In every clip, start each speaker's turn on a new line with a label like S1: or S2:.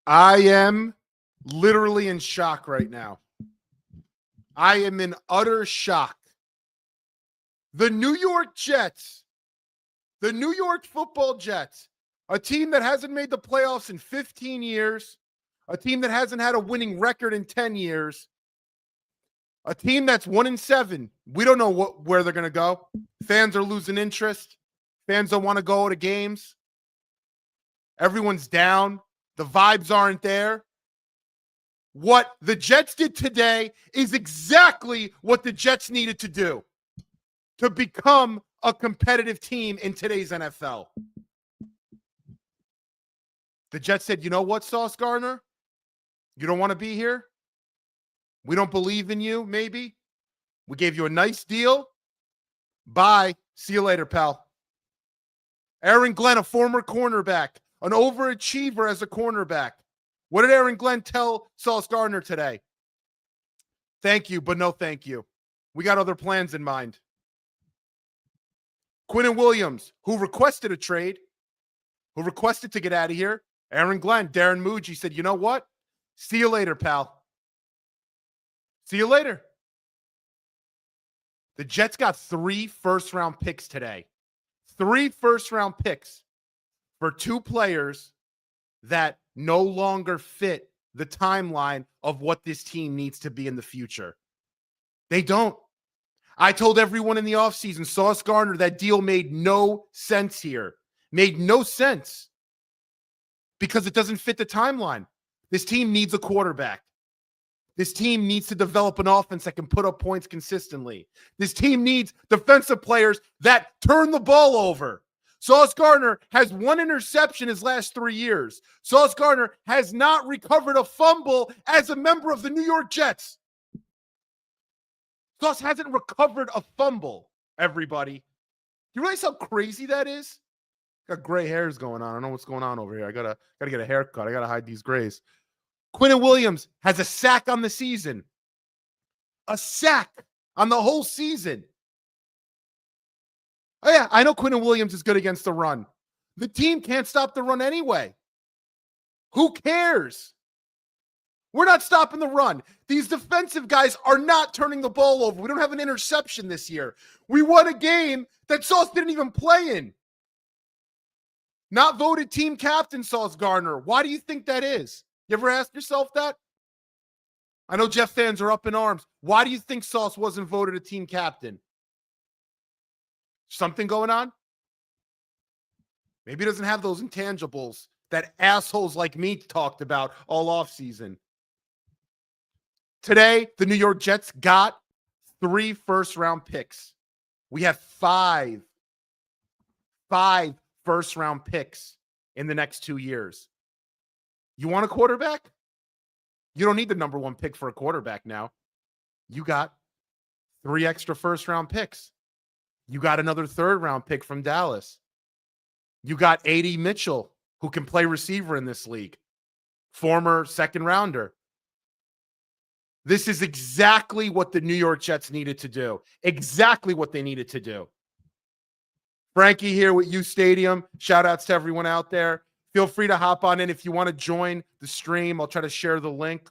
S1: I am literally in shock right now. I am in utter shock. The New York Jets, the New York Football Jets, a team that hasn't made the playoffs in 15 years, a team that hasn't had a winning record in 10 years, a team that's 1-7. We don't know where they're going to go. Fans are losing interest. Fans don't want to go to games. Everyone's down. The vibes aren't there. What the Jets did today is exactly what the Jets needed to do to become a competitive team in today's NFL. The Jets said, you know what, Sauce Gardner? You don't want to be here? We don't believe in you, maybe? We gave you a nice deal. Bye. See you later, pal. Aaron Glenn, a former cornerback, an overachiever as a cornerback. What did Aaron Glenn tell Sauce Gardner today? Thank you, but no thank you. We got other plans in mind. Quinnen Williams, who requested a trade, who requested to get out of here. Aaron Glenn, Darren Muji said, you know what? See you later, pal. See you later. The Jets got 3 first-round picks today. 3 first-round picks for 2 players that no longer fit the timeline of what this team needs to be in the future. They don't. I told everyone in the offseason, Sauce Gardner, that deal made no sense here. Made no sense because it doesn't fit the timeline. This team needs a quarterback. This team needs to develop an offense that can put up points consistently. This team needs defensive players that turn the ball over. Sauce Gardner has 1 interception his last 3 years. Sauce Gardner has not recovered a fumble as a member of the New York Jets. Sauce hasn't recovered a fumble, everybody. You realize how crazy that is? Got gray hairs going on. I don't know what's going on over here. I gotta get a haircut. I gotta hide these grays. Quinnen Williams has a sack on the season. A sack on the whole season. Oh, yeah, I know Quinnen Williams is good against the run. The team can't stop the run anyway. Who cares? We're not stopping the run. These defensive guys are not turning the ball over. We don't have an interception this year. We won a game that Sauce didn't even play in. Not voted team captain, Sauce Gardner. Why do you think that is? You ever ask yourself that? I know Jeff fans are up in arms. Why do you think Sauce wasn't voted a team captain? Something going on? Maybe he doesn't have those intangibles that assholes like me talked about all offseason. Today, the New York Jets got 3 first-round picks. We have 5 first-round picks in the next 2 years. You want a quarterback? You don't need the number 1 pick for a quarterback now. You got 3 extra first-round picks. You got another 3rd-round pick from Dallas. You got A.D. Mitchell, who can play receiver in this league. Former 2nd-rounder. This is exactly what the New York Jets needed to do. Exactly what they needed to do. Frankie here with U Stadium. Shout outs to everyone out there. Feel free to hop on in if you want to join the stream. I'll try to share the link.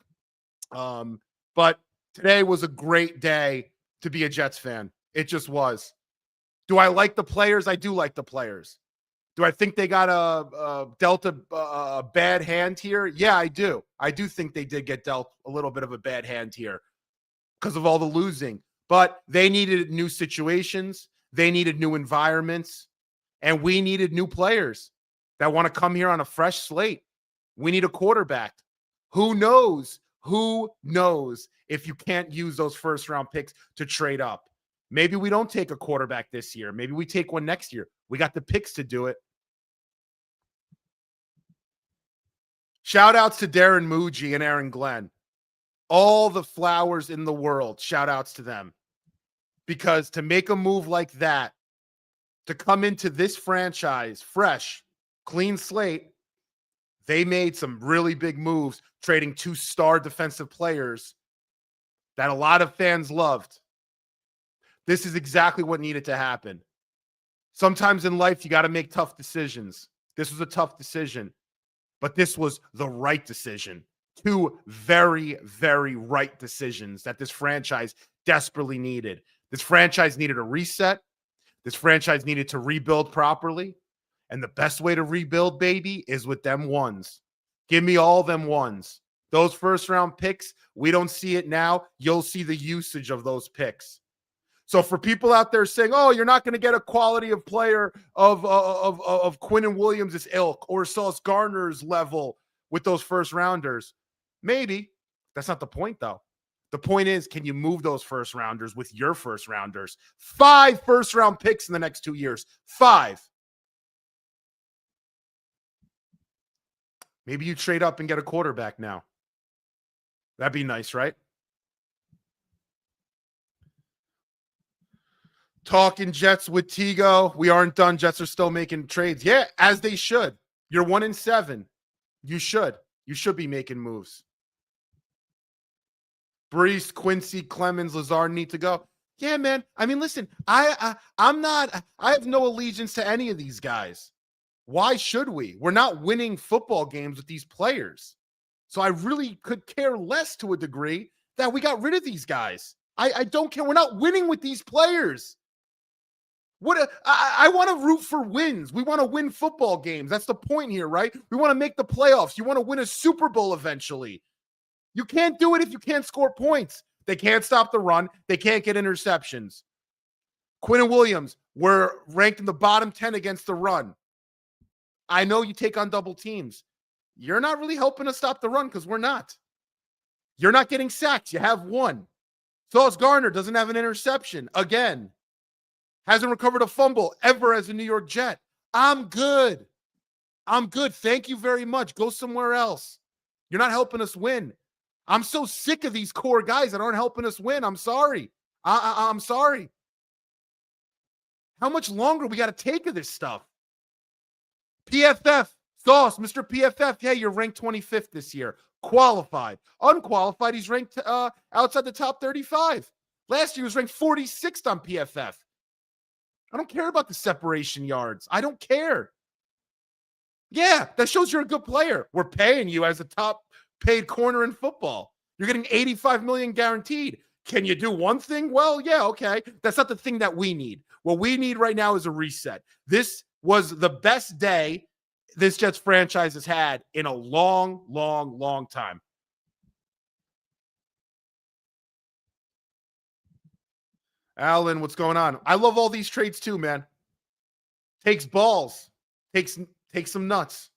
S1: But today was a great day to be a Jets fan. It just was. Do I like the players? I do like the players. Do I think they got dealt a bad hand here? Yeah, I do. I do think they did get dealt a little bit of a bad hand here because of all the losing. But they needed new situations. They needed new environments. And we needed new players that want to come here on a fresh slate. We need a quarterback. Who knows? Who knows if you can't use those first-round picks to trade up? Maybe we don't take a quarterback this year. Maybe we take one next year. We got the picks to do it. Shout outs to Darren Muji and Aaron Glenn. All the flowers in the world. Shout outs to them. Because to make a move like that, to come into this franchise fresh, clean slate, they made some really big moves, trading 2 star defensive players that a lot of fans loved. This is exactly what needed to happen. Sometimes in life, you got to make tough decisions. This was a tough decision. but this was the right decision. Two very, very right decisions that this franchise desperately needed. This franchise needed a reset. This franchise needed to rebuild properly. And the best way to rebuild, baby, is with them ones. Give me all them ones. Those first round picks, we don't see it now. You'll see the usage of those picks. So for people out there saying, "Oh, you're not going to get a quality of player of Quinnen Williams' ilk or Sauce Gardner's level with those first rounders," maybe. That's not the point, though. The point is, can you move those first rounders with your first rounders? 5 first round picks in the next 2 years. 5. Maybe you trade up and get a quarterback now. That'd be nice, right? Talking Jets with Tigo. We aren't done. Jets are still making trades. Yeah, as they should. You're 1-7. You should. You should be making moves. Brees, Quincy, Clemens, Lazard need to go. Yeah, man. I mean, listen, I have no allegiance to any of these guys. Why should we? We're not winning football games with these players. So I really could care less to a degree that we got rid of these guys. I don't care. We're not winning with these players. I want to root for wins. We want to win football games. That's the point here, right? We want to make the playoffs. You want to win a Super Bowl eventually. You can't do it if you can't score points. They can't stop the run. They can't get interceptions. Quinnen Williams, we're ranked in the bottom 10 against the run. I know you take on double teams. You're not really helping us stop the run because we're not. You're not getting sacks. You have one. Sauce Gardner doesn't have an interception. Again. Hasn't recovered a fumble ever as a New York Jet. I'm good. I'm good. Thank you very much. Go somewhere else. You're not helping us win. I'm so sick of these core guys that aren't helping us win. I'm sorry. I'm sorry. How much longer we got to take of this stuff? PFF, Sauce, Mr. PFF. Yeah, you're ranked 25th this year. Qualified. Unqualified, he's ranked outside the top 35. Last year he was ranked 46th on PFF. I don't care about the separation yards. I don't care. Yeah, that shows you're a good player. We're paying you as a top paid corner in football. You're getting $85 million guaranteed. Can you do one thing? Well, yeah, okay. That's not the thing that we need. What we need right now is a reset. This was the best day this Jets franchise has had in a long, long, long time. Alan, what's going on? I love all these trades too, man. Takes balls. Takes some nuts.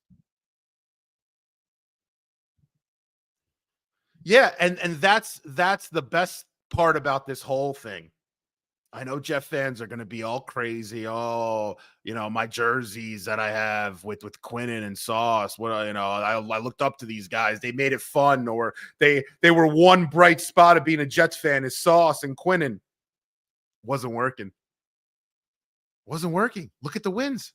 S1: Yeah, and that's the best part about this whole thing. I know Jet fans are going to be all crazy. Oh, my jerseys that I have with Quinnen and Sauce. I looked up to these guys. They made it fun, or they were one bright spot of being a Jets fan is Sauce and Quinnen. Wasn't working. Look at the wins.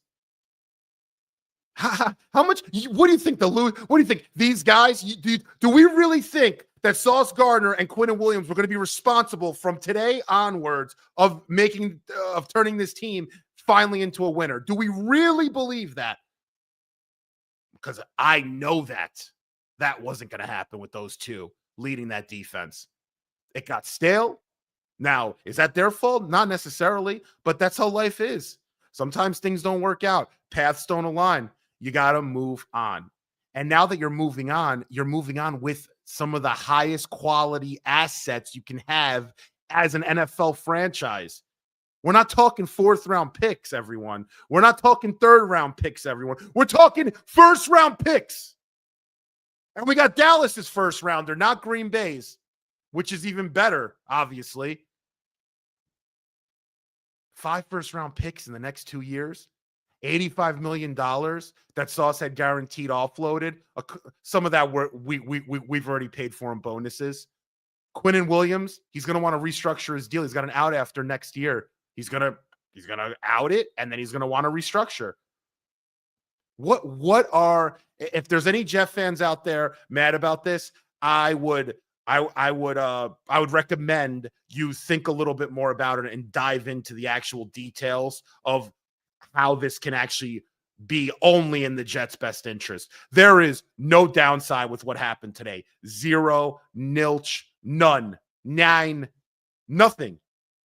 S1: How much? What do you think What do you think these guys? Do we really think that Sauce Gardner and Quinnen Williams were going to be responsible from today onwards of turning this team finally into a winner? Do we really believe that? Because I know that wasn't going to happen with those two leading that defense. It got stale. Now, is that their fault? Not necessarily, but that's how life is. Sometimes things don't work out. Paths don't align. You got to move on. And now that you're moving on with some of the highest quality assets you can have as an NFL franchise. We're not talking 4th round picks, everyone. We're not talking 3rd round picks, everyone. We're talking 1st round picks. And we got Dallas's 1st rounder, not Green Bay's, which is even better, obviously. 5 1st round picks in the next 2 years. $85 million that Sauce had guaranteed offloaded. Some of that we've already paid for in bonuses. Quinnen Williams, he's going to want to restructure his deal. He's got an out after next year. He's going to out it, and then he's going to want to restructure. If there's any Jeff fans out there mad about this, I would recommend you think a little bit more about it and dive into the actual details of how this can actually be only in the Jets' best interest. There is no downside with what happened today. Zero, nilch, none, nine, nothing.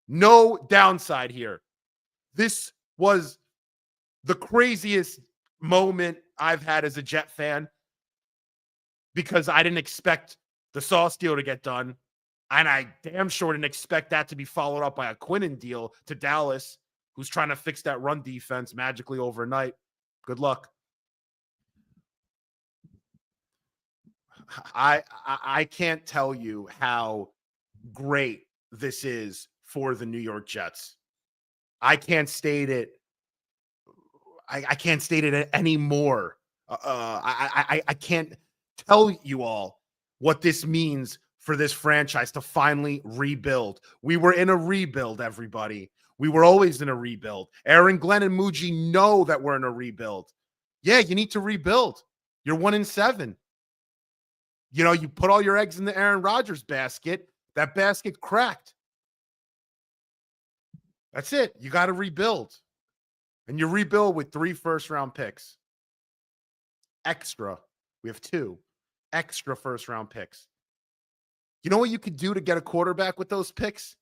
S1: No downside here. This was the craziest moment I've had as a Jet fan because I didn't expect the Sauce deal to get done. And I damn sure didn't expect that to be followed up by a Quinnen deal to Dallas, who's trying to fix that run defense magically overnight. Good luck. I can't tell you how great this is for the New York Jets. I can't state it. I can't state it anymore. I can't tell you all what this means for this franchise to finally rebuild. We were in a rebuild, everybody. We were always in a rebuild. Aaron Glenn and Muji know that we're in a rebuild. Yeah, you need to rebuild. You're 1-7. You know, you put all your eggs in the Aaron Rodgers basket. That basket cracked. That's it. You got to rebuild. And you rebuild with 3 first-round picks. Extra. We have 2 extra first-round picks. You know what you could do to get a quarterback with those picks?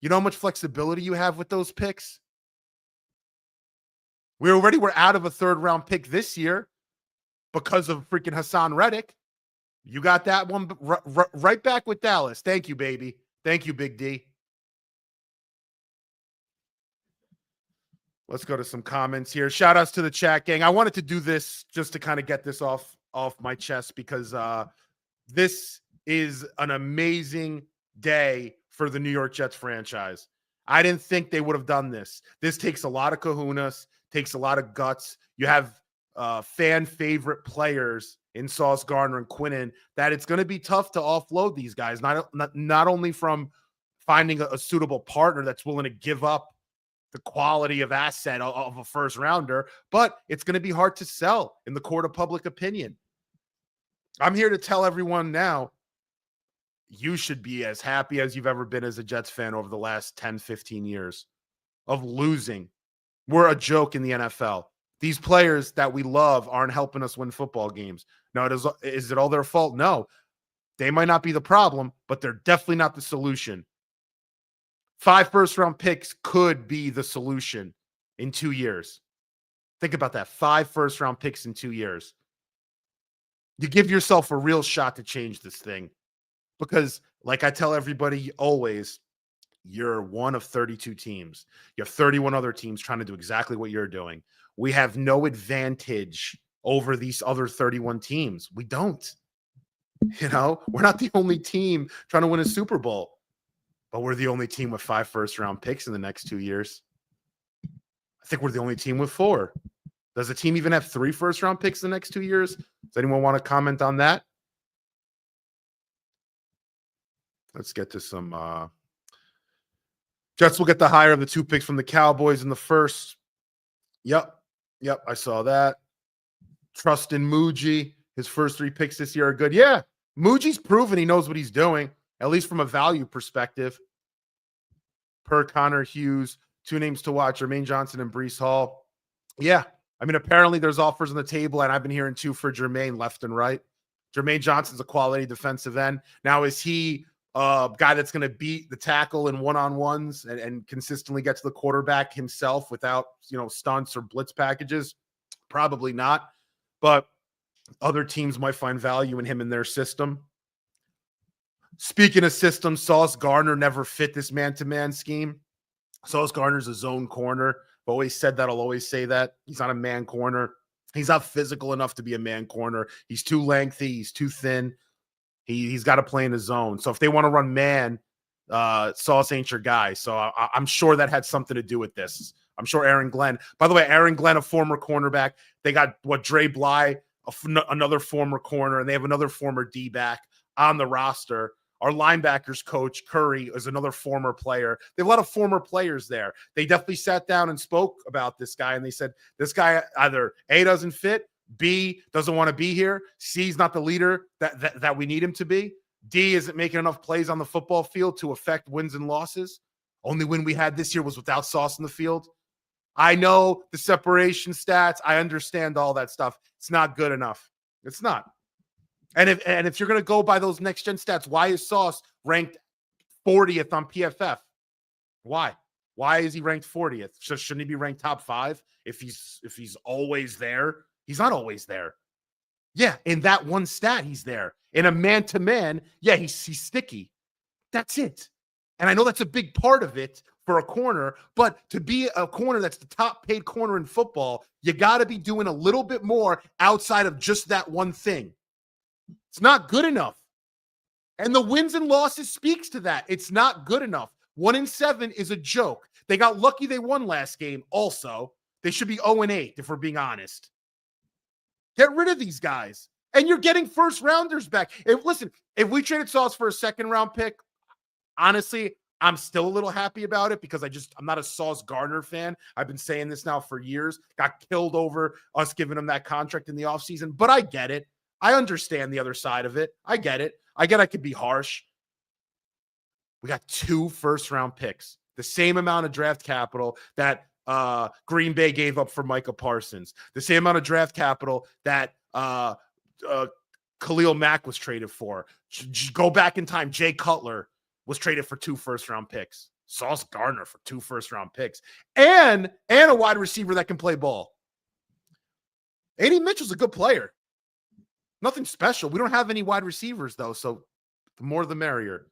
S1: You know how much flexibility you have with those picks? We already were out of a 3rd-round pick this year because of freaking Hassan Reddick. You got that one right back with Dallas. Thank you, baby. Thank you, Big D. Let's go to some comments here. Shout outs to the chat gang. I wanted to do this just to kind of get this off my chest because this is an amazing day for the New York Jets franchise. I didn't think they would have done this. This takes a lot of kahunas, takes a lot of guts. You have fan favorite players in Sauce Gardner and Quinnen that it's going to be tough to offload these guys, not only from finding a suitable partner that's willing to give up the quality of asset of a first rounder, but it's going to be hard to sell in the court of public opinion. I'm here to tell everyone now, you should be as happy as you've ever been as a Jets fan over the last 10, 15 years of losing. We're a joke in the NFL. These players that we love aren't helping us win football games. Now, is it all their fault? No. They might not be the problem, but they're definitely not the solution. 5 first-round picks could be the solution in 2 years. Think about that. 5 first-round picks in 2 years. You give yourself a real shot to change this thing. Because, like I tell everybody always, you're one of 32 teams. You have 31 other teams trying to do exactly what you're doing. We have no advantage over these other 31 teams. We don't. You know, we're not the only team trying to win a Super Bowl. But we're the only team with 5 first-round picks in the next 2 years. I think we're the only team with 4. Does a team even have 3 first-round picks in the next 2 years? Does anyone want to comment on that? Let's get to some Jets will get the higher of the 2 picks from the Cowboys in the first. Yep, I saw that. Trust in Muji. His first 3 picks this year are good. Yeah, Muji's proven he knows what he's doing, at least from a value perspective. Per Connor Hughes, 2 names to watch, Jermaine Johnson and Breece Hall. Yeah, I mean, apparently there's offers on the table, and I've been hearing 2 for Jermaine left and right. Jermaine Johnson's a quality defensive end. Now, is he a guy that's going to beat the tackle in one-on-ones and consistently get to the quarterback himself without, stunts or blitz packages? Probably not. But other teams might find value in him in their system. Speaking of systems, Sauce Gardner never fit this man-to-man scheme. Sauce Gardner's a zone corner. I've always said that. I'll always say that. He's not a man corner. He's not physical enough to be a man corner. He's too lengthy. He's too thin. He's got to play in the zone. So if they want to run man, Sauce ain't your guy. So I'm sure that had something to do with this. I'm sure Aaron Glenn. By the way, Aaron Glenn, a former cornerback. They got Dre Bly, another former corner, and they have another former D-back on the roster. Our linebackers coach, Curry, is another former player. They have a lot of former players there. They definitely sat down and spoke about this guy, and they said, this guy either A, doesn't fit, B, doesn't want to be here, C, is not the leader that we need him to be, D, isn't making enough plays on the football field to affect wins and losses. Only win we had this year was without Sauce in the field. I know the separation stats. I understand all that stuff. It's not good enough. It's not. And if you're going to go by those next gen stats, why is Sauce ranked 40th on PFF? Why? Why is he ranked 40th? Shouldn't he be ranked top 5 if he's always there? He's not always there. Yeah, in that one stat, he's there. In a man-to-man, yeah, he's sticky. That's it. And I know that's a big part of it for a corner, but to be a corner that's the top paid corner in football, you got to be doing a little bit more outside of just that one thing. It's not good enough. And the wins and losses speaks to that. It's not good enough. 1-7 is a joke. They got lucky they won last game also. They should be 0-8 if we're being honest. Get rid of these guys. And you're getting first rounders back. If we traded Sauce for a second round pick, honestly, I'm still a little happy about it because I'm not a Sauce Gardner fan. I've been saying this now for years. Got killed over us giving him that contract in the offseason, but I get it. I understand the other side of it. I get it. I could be harsh. We got 2 first-round picks, the same amount of draft capital that Green Bay gave up for Micah Parsons, the same amount of draft capital that Khalil Mack was traded for. Go back in time, Jay Cutler was traded for 2 first-round picks. Sauce Gardner for 2 first-round picks. And a wide receiver that can play ball. A.D. Mitchell's a good player. Nothing special. We don't have any wide receivers, though, so the more the merrier.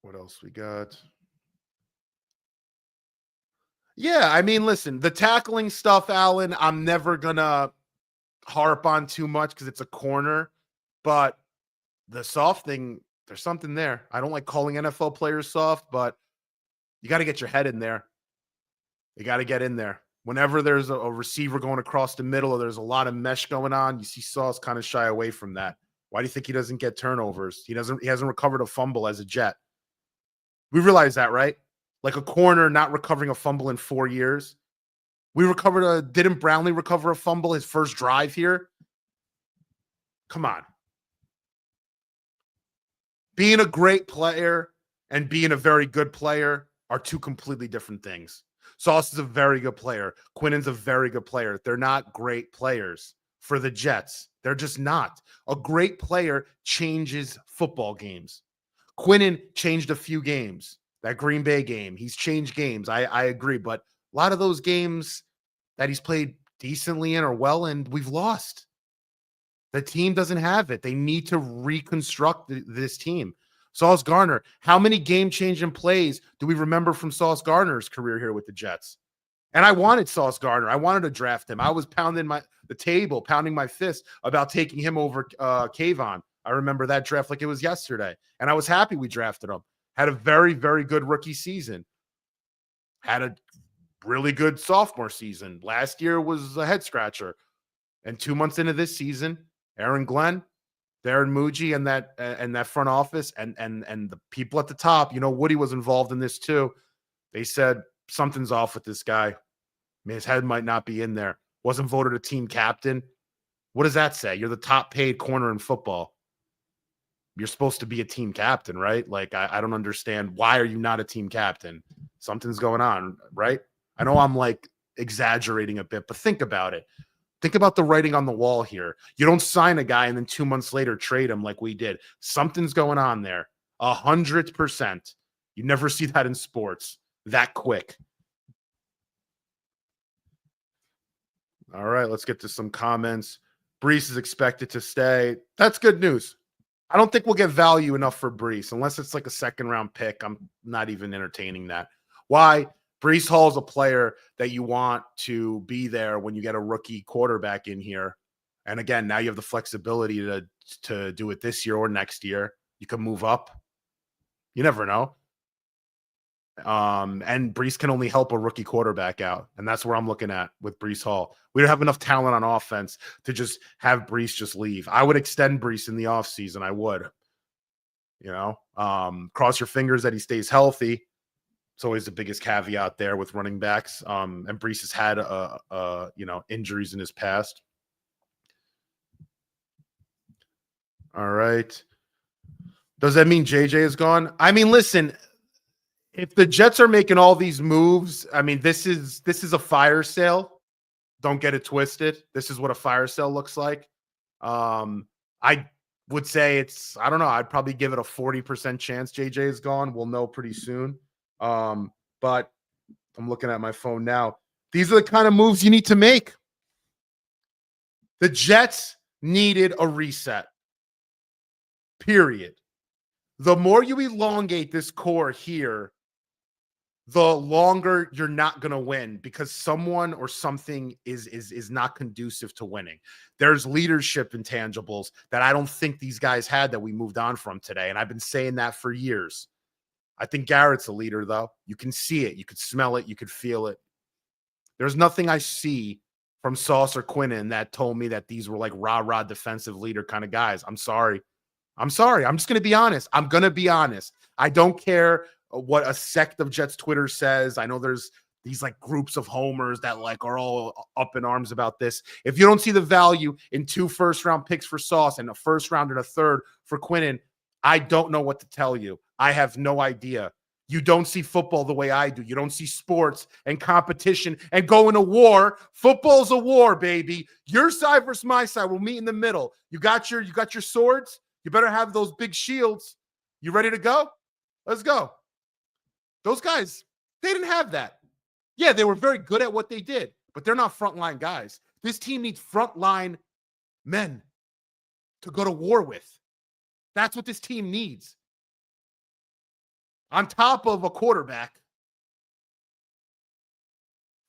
S1: What else we got? Yeah, I mean, listen, the tackling stuff, Alan, I'm never going to harp on too much because it's a corner. But the soft thing, there's something there. I don't like calling NFL players soft, but you got to get your head in there. You got to get in there. Whenever there's a receiver going across the middle or there's a lot of mesh going on, you see Sauce kind of shy away from that. Why do you think he doesn't get turnovers? He hasn't recovered a fumble as a Jet. We realize that, right? Like a corner not recovering a fumble in 4 years. Didn't Brownlee recover a fumble his first drive here? Come on. Being a great player and being a very good player are 2 completely different things. Sauce is a very good player. Quinnen's a very good player. They're not great players for the Jets. They're just not. A great player changes football games. Quinnen changed a few games. That Green Bay game, he's changed games. I agree. But a lot of those games that he's played decently in or well in, we've lost. The team doesn't have it. They need to reconstruct this team. Sauce Gardner, how many game-changing plays do we remember from Sauce Gardner's career here with the Jets? And I wanted Sauce Gardner. I wanted to draft him. I was pounding my fist about taking him over Kayvon. I remember that draft like it was yesterday. And I was happy we drafted him. Had a very, very good rookie season. Had a really good sophomore season. Last year was a head-scratcher. And 2 months into this season, Aaron Glenn, Darren Muji, and that front office and the people at the top, Woody was involved in this too. They said something's off with this guy. I mean, his head might not be in there. Wasn't voted a team captain. What does that say? You're the top paid corner in football. You're supposed to be a team captain, right? Like, I don't understand. Why are you not a team captain? Something's going on, right? I know I'm like exaggerating a bit, but think about it. Think about the writing on the wall here. You don't sign a guy and then 2 months later trade him like we did. Something's going on there. 100%. You never see that in sports that quick. All right, let's get to some comments. Brees is expected to stay. That's good news. I don't think we'll get value enough for Brees unless it's like a second-round pick. I'm not even entertaining that. Why? Brees Hall is a player that you want to be there when you get a rookie quarterback in here. And again, now you have the flexibility to do it this year or next year. You can move up. You never know. And Brees can only help a rookie quarterback out. And that's where I'm looking at with Brees Hall. We don't have enough talent on offense to just have Brees just leave. I would extend Brees in the offseason. I would. Cross your fingers that he stays healthy. It's always the biggest caveat there with running backs. And Brees has had injuries in his past. All right. Does that mean JJ is gone? I mean, listen, If the Jets are making all these moves, I mean, this is a fire sale. Don't get it twisted. This is what a fire sale looks like. I would say I don't know. I'd probably give it a 40% chance JJ is gone. We'll know pretty soon. But I'm looking at my phone now. These are the kind of moves you need to make. The Jets needed a reset. Period. The more you elongate this core here, the longer you're not going to win, because someone or something is not conducive to winning. There's leadership intangibles that I don't think these guys had that we moved on from today. And I've been saying that for years. I think Garrett's a leader, though. You can see it. You could smell it. You could feel it. There's nothing I see from Sauce or Quinnen that told me that these were like rah-rah defensive leader kind of guys. I'm sorry. I'm just going to be honest. I'm going to be honest. I don't care what a sect of Jets Twitter says. I know there's these like groups of homers that like are all up in arms about this. If you don't see the value in 2 first-round picks for Sauce and a first round and a third for Quinnen, I don't know what to tell you. I have no idea. You don't see football the way I do. You don't see sports and competition and going to war. Football's a war, baby. Your side versus my side. We'll meet in the middle. You got your swords. You better have those big shields. You ready to go? Let's go. Those guys, they didn't have that. Yeah, they were very good at what they did, but they're not frontline guys. This team needs frontline men to go to war with. That's what this team needs. On top of a quarterback,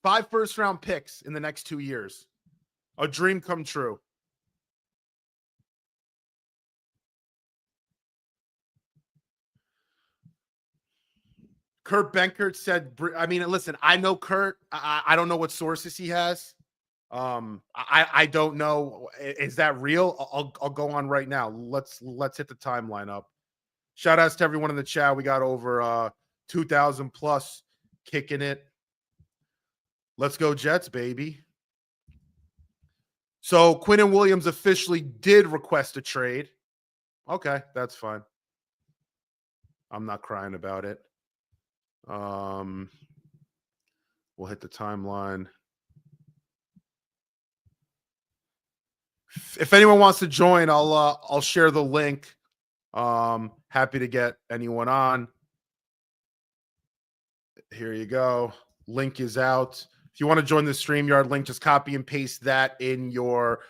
S1: 5 first-round picks in the next 2 years. A dream come true. Kurt Benkert said, I mean, listen, I know Kurt. I don't know what sources he has. I don't know. Is that real? I'll go on right now. Let's hit the timeline up. Shout outs to everyone in the chat. We got over 2,000 plus kicking it. Let's go Jets, baby. So Quinnen Williams officially did request a trade. Okay, that's fine. I'm not crying about it. We'll hit the timeline. If anyone wants to join, I'll share the link. Happy to get anyone on. Here you go. Link is out. If you want to join the StreamYard link, just copy and paste that in your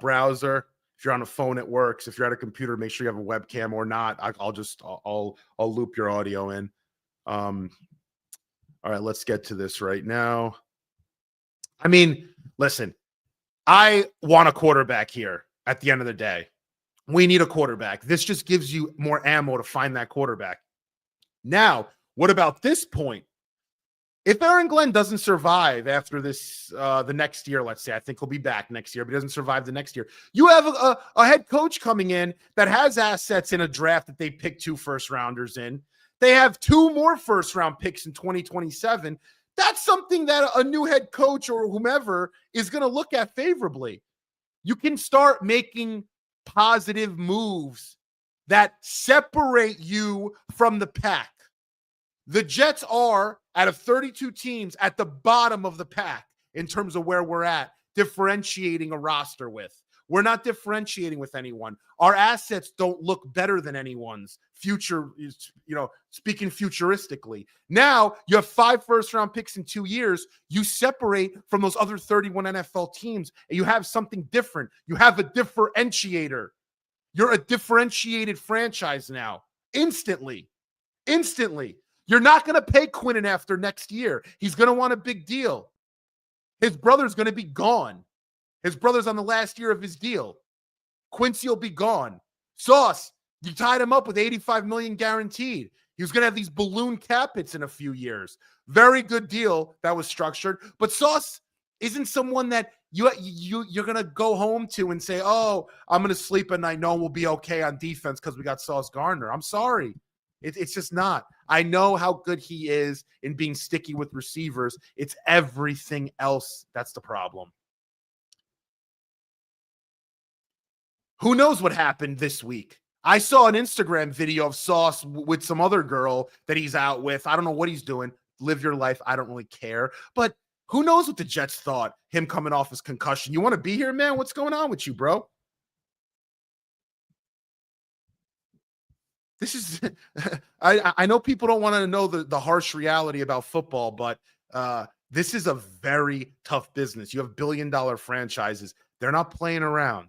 S1: browser. If you're on a phone, it works. If you're at a computer, make sure you have a webcam or not. I'll loop your audio in. All right, let's get to this right now. I mean, listen, I want a quarterback here at the end of the day. We need a quarterback. This just gives you more ammo to find that quarterback. Now, what about this point? If Aaron Glenn doesn't survive after this, the next year, let's say, I think he'll be back next year, but he doesn't survive the next year. You have a head coach coming in that has assets in a draft that they picked 2 first-rounders in. They have 2 more first-round picks in 2027. That's something that a new head coach or whomever is going to look at favorably. You can start making positive moves that separate you from the pack. The Jets are, out of 32 teams, at the bottom of the pack in terms of where we're at, differentiating a roster with. We're not differentiating with anyone. Our assets don't look better than anyone's. Future, speaking futuristically. Now, you have 5 first-round picks in 2 years. You separate from those other 31 NFL teams, and you have something different. You have a differentiator. You're a differentiated franchise now. Instantly. You're not going to pay Quinnen after next year. He's going to want a big deal. His brother's going to be gone. His brother's on the last year of his deal. Quincy will be gone. Sauce, you tied him up with $85 million guaranteed. He was going to have these balloon cap hits in a few years. Very good deal that was structured. But Sauce isn't someone that you're going to go home to and say, oh, I'm going to sleep at night. No, we'll be okay on defense because we got Sauce Gardner. I'm sorry. It's just not. I know how good he is in being sticky with receivers. It's everything else that's the problem. Who knows what happened this week? I saw an Instagram video of Sauce with some other girl that he's out with. I don't know what he's doing. Live your life. I don't really care. But who knows what the Jets thought, him coming off his concussion. You want to be here, man? What's going on with you, bro? This is I know people don't want to know the harsh reality about football, but this is a very tough business. You have billion-dollar franchises. They're not playing around.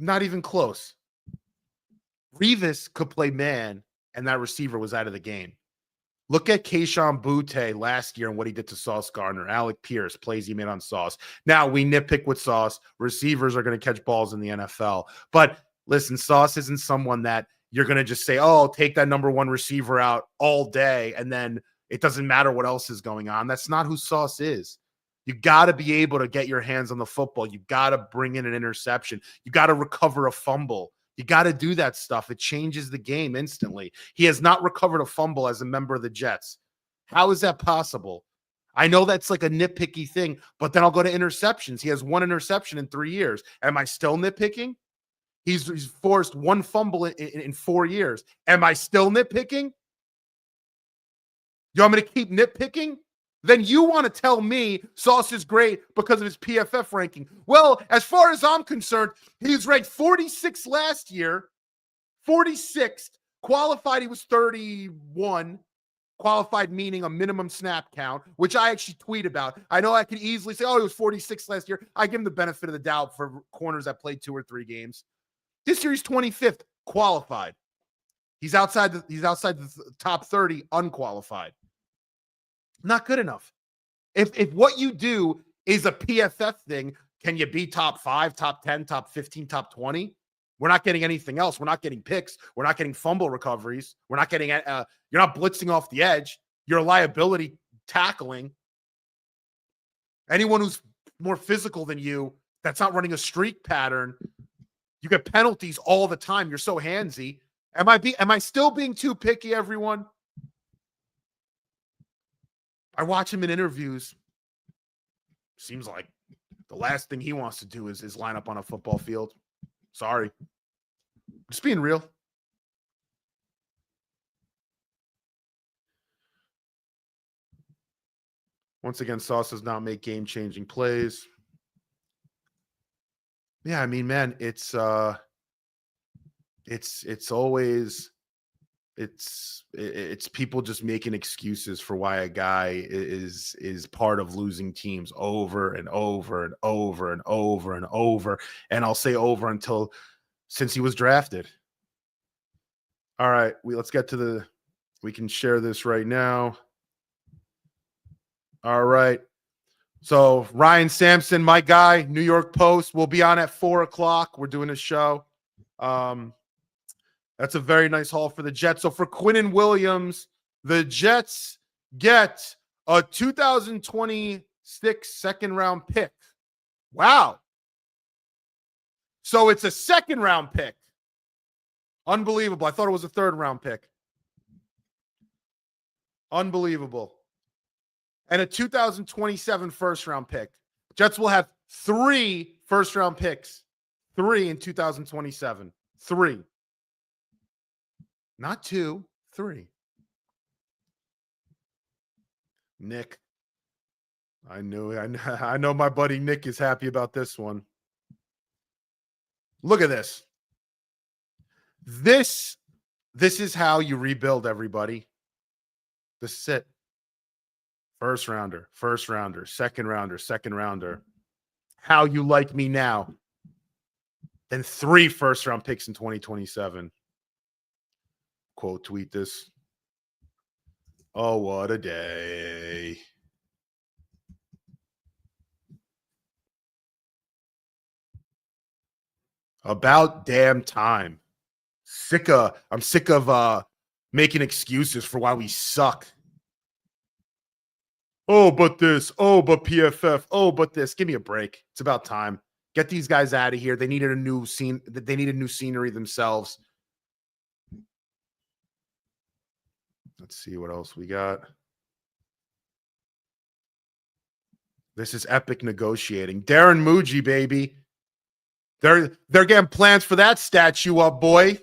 S1: Not even close. Revis could play man, and that receiver was out of the game. Look at Kayshon Boutte last year and what he did to Sauce Gardner. Alec Pierce, plays he made on Sauce. Now, we nitpick with Sauce. Receivers are going to catch balls in the NFL. But listen, Sauce isn't someone that you're going to just say, oh, take that number one receiver out all day, and then it doesn't matter what else is going on. That's not who Sauce is. You got to be able to get your hands on the football. You got to bring in an interception. You got to recover a fumble. You got to do that stuff. It changes the game instantly. He has not recovered a fumble as a member of the Jets. How is that possible? I know that's like a nitpicky thing, but then I'll go to interceptions. He has one interception in 3 years. Am I still nitpicking? He's forced one fumble in 4 years. Am I still nitpicking? You want me to keep nitpicking? Then you want to tell me Sauce is great because of his PFF ranking. Well, as far as I'm concerned, he was ranked 46th last year, 46th. Qualified, he was 31. Qualified meaning a minimum snap count, which I actually tweet about. I know I could easily say, oh, he was 46th last year. I give him the benefit of the doubt for corners that played 2 or 3 games. This year he's 25th, qualified. He's outside the top 30, unqualified. Not good enough. If what you do is a PFF thing, can you be top 5, top 10, top 15, top 20? We're not getting anything else. We're not getting picks. We're not getting fumble recoveries. We're not getting you're not blitzing off the edge. You're a liability tackling. Anyone who's more physical than you, that's not running a streak pattern, you get penalties all the time. You're so handsy. Am I still being too picky, everyone? I watch him in interviews. Seems like the last thing he wants to do is line up on a football field. Sorry. Just being real. Once again, Sauce does not make game-changing plays. Yeah, I mean, man, it's always it's people just making excuses for why a guy is part of losing teams over and over and over and over and over. And I'll say over until since he was drafted. All right, let's get to we can share this right now. All right. So Ryan Sampson, my guy, New York Post, will be on at 4:00. We're doing a show. That's a very nice haul for the Jets. So for Quinnen Williams, the Jets get a 2026 second-round pick. Wow. So it's a second-round pick. Unbelievable. I thought it was a third-round pick. Unbelievable. And a 2027 first-round pick. Jets will have 3 first-round picks. 3 in 2027. 3. Not 2, 3. Nick. I know my buddy Nick is happy about this one. Look at this. This is how you rebuild, everybody. This is it. First rounder, second rounder. How you like me now. Then 3 first-round picks in 2027. Quote tweet this. Oh, what a day. About damn time. I'm sick of making excuses for why we suck. Oh, but this. Oh, but PFF. Oh, but this. Give me a break. It's about time. Get these guys out of here. They needed a new scene. They needed new scenery themselves. Let's see what else we got. This is epic negotiating. Darren Muji, baby. They're getting plans for that statue up, boy.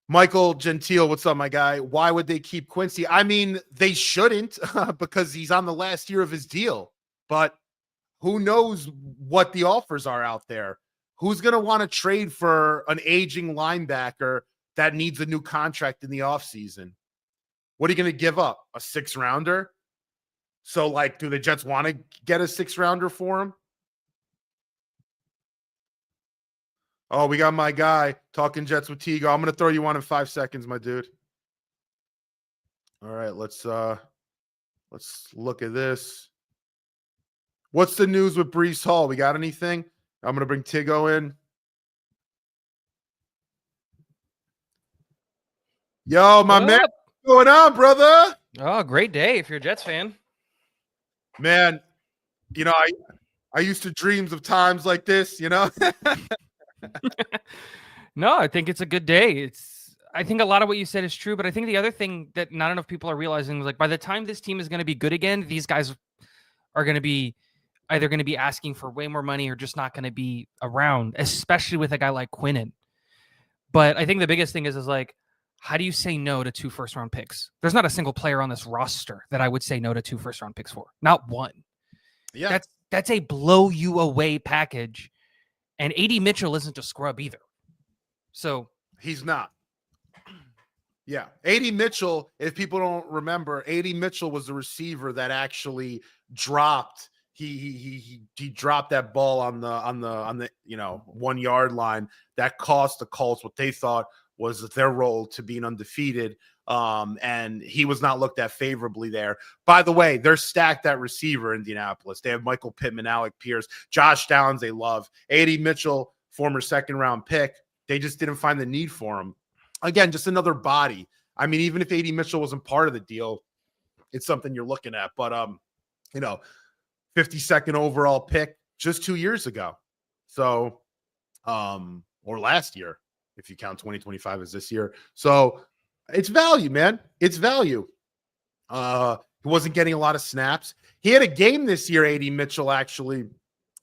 S1: Michael Gentile, what's up, my guy? Why would they keep Quincy? I mean, they shouldn't because he's on the last year of his deal. But who knows what the offers are out there? Who's going to want to trade for an aging linebacker that needs a new contract in the offseason? What are you going to give up? A 6-rounder? So, like, do the Jets want to get a 6-rounder for him? Oh, we got my guy talking Jets with Tigo. I'm going to throw you on in 5 seconds, my dude. All right, let's look at this. What's the news with Breece Hall? We got anything? I'm going to bring Tigo in. Yo, my man. What's going on, brother?
S2: Oh, great day if you're a Jets fan.
S1: Man, you know, I used to dreams of times like this, you know?
S2: No, I think it's a good day. I think a lot of what you said is true, but I think the other thing that not enough people are realizing is, like, by the time this team is going to be good again, these guys are going to be either going to be asking for way more money or just not going to be around, especially with a guy like Quinnen. But I think the biggest thing is like, how do you say no to 2 first-round picks? There's not a single player on this roster that I would say no to 2 first-round picks for. Not one.
S1: Yeah.
S2: That's a blow-you-away package. And A.D. Mitchell isn't a scrub either. So
S1: he's not. Yeah. A.D. Mitchell, if people don't remember, A.D. Mitchell was the receiver that actually dropped. He dropped that ball on the 1 yard line that cost the Colts what they thought was their role to being undefeated. And he was not looked at favorably there. By the way, they're stacked at receiver, Indianapolis. They have Michael Pittman, Alec Pierce, Josh Downs they love. A.D. Mitchell, former 2nd-round pick. They just didn't find the need for him. Again, just another body. I mean, even if A.D. Mitchell wasn't part of the deal, it's something you're looking at. But, 52nd overall pick just 2 years ago. So, or last year, if you count 2025 as this year. So it's value, man. It's value. He wasn't getting a lot of snaps. He had a game this year, A.D. Mitchell, actually,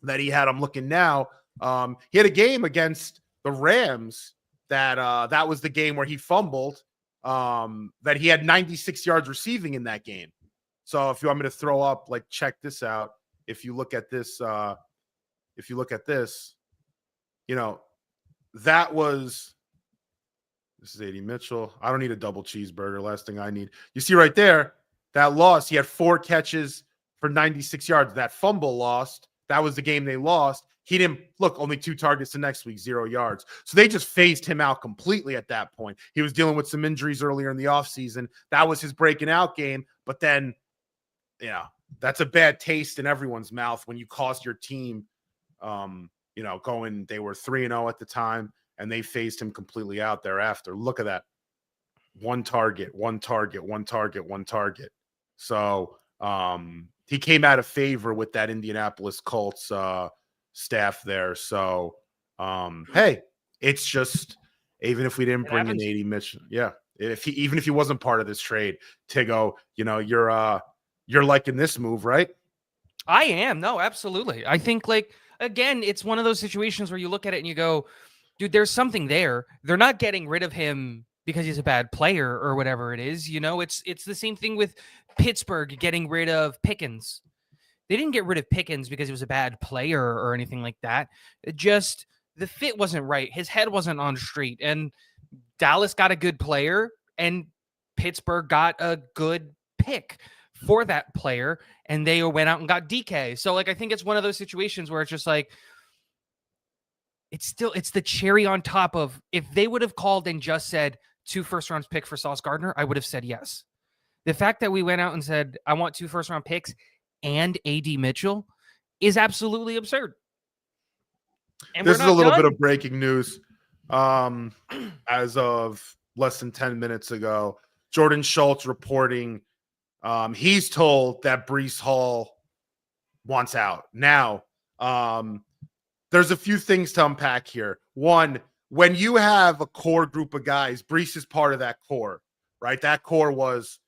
S1: that he had. I'm looking now. He had a game against the Rams that was the game where he fumbled, that he had 96 yards receiving in that game. So if you want me to throw up, like, check this out. If you look at this, that was, this is A.D. Mitchell. I don't need a double cheeseburger. Last thing I need. You see right there, that loss, he had 4 catches for 96 yards. That fumble lost. That was the game they lost. He didn't look, only 2 targets the next week, 0 yards. So they just phased him out completely at that point. He was dealing with some injuries earlier in the offseason. That was his breaking out game. But then, that's a bad taste in everyone's mouth when you cost your team, they were 3-0 at the time, and they phased him completely out thereafter. Look at that. 1 target. So he came out of favor with that Indianapolis Colts staff there. So, hey, it's just, even if we didn't bring in A.D. Mitchell, yeah, even if he wasn't part of this trade, Tigo, you're liking this move, right?
S2: I am. No, absolutely. I think, like, again, it's one of those situations where you look at it and you go, dude, there's something there. They're not getting rid of him because he's a bad player or whatever it is. It's the same thing with Pittsburgh getting rid of Pickens. They didn't get rid of Pickens because he was a bad player or anything like that. Just the fit wasn't right. His head wasn't on straight. And Dallas got a good player, and Pittsburgh got a good pick for that player, and they went out and got DK. So, like, I think it's one of those situations where it's just like, it's the cherry on top of, if they would have called and just said 2 first-round pick for Sauce Gardner, I would have said yes. The fact that we went out and said, I want 2 first-round picks and A.D. Mitchell is absolutely absurd.
S1: And this is a little bit of breaking news. As of less than 10 minutes ago, Jordan Schultz reporting he's told that Breece Hall wants out. Now, there's a few things to unpack here. One, when you have a core group of guys, Breece is part of that core, right? That core was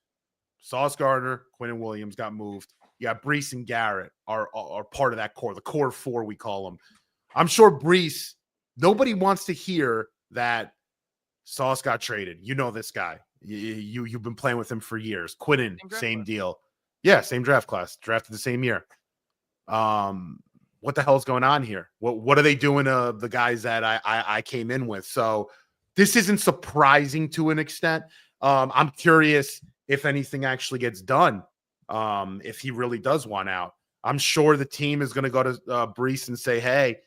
S1: Sauce Gardner, Quinnen Williams got moved. You got Brees and Garrett are part of that core, the core four, we call them. I'm sure Brees, nobody wants to hear that Sauce got traded. You know this guy. You've been playing with him for years. Quinnen, same deal. Yeah, same draft class, drafted the same year. What the hell's going on here? What are they doing to the guys that I came in with? So this isn't surprising to an extent. I'm curious if anything actually gets done. If he really does want out, I'm sure the team is going to go to Brees and say, "Hey,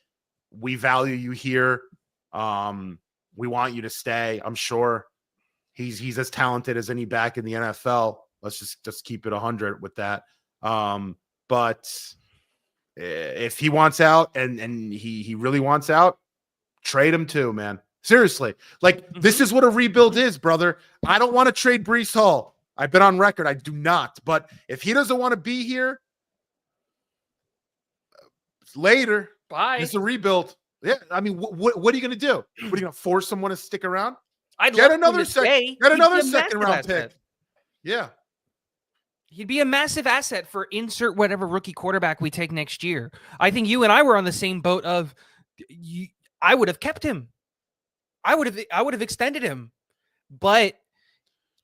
S1: we value you here. We want you to stay." I'm sure he's as talented as any back in the NFL. Let's just keep it 100 with that. But if he wants out and he really wants out, trade him too, man. Seriously. Like, this is what a rebuild is, brother. I don't want to trade Brees Hall. I've been on record. I do not. But if he doesn't want to be here, later.
S2: Bye.
S1: It's a rebuild. Yeah. I mean, what are you going to do? What are you going to force someone to stick around?
S2: I'd
S1: get
S2: love
S1: another
S2: second.
S1: Get another second round pick. Yeah.
S2: He'd be a massive asset for insert whatever rookie quarterback we take next year. I think you and I were on the same boat of I would have kept him. I would have extended him. But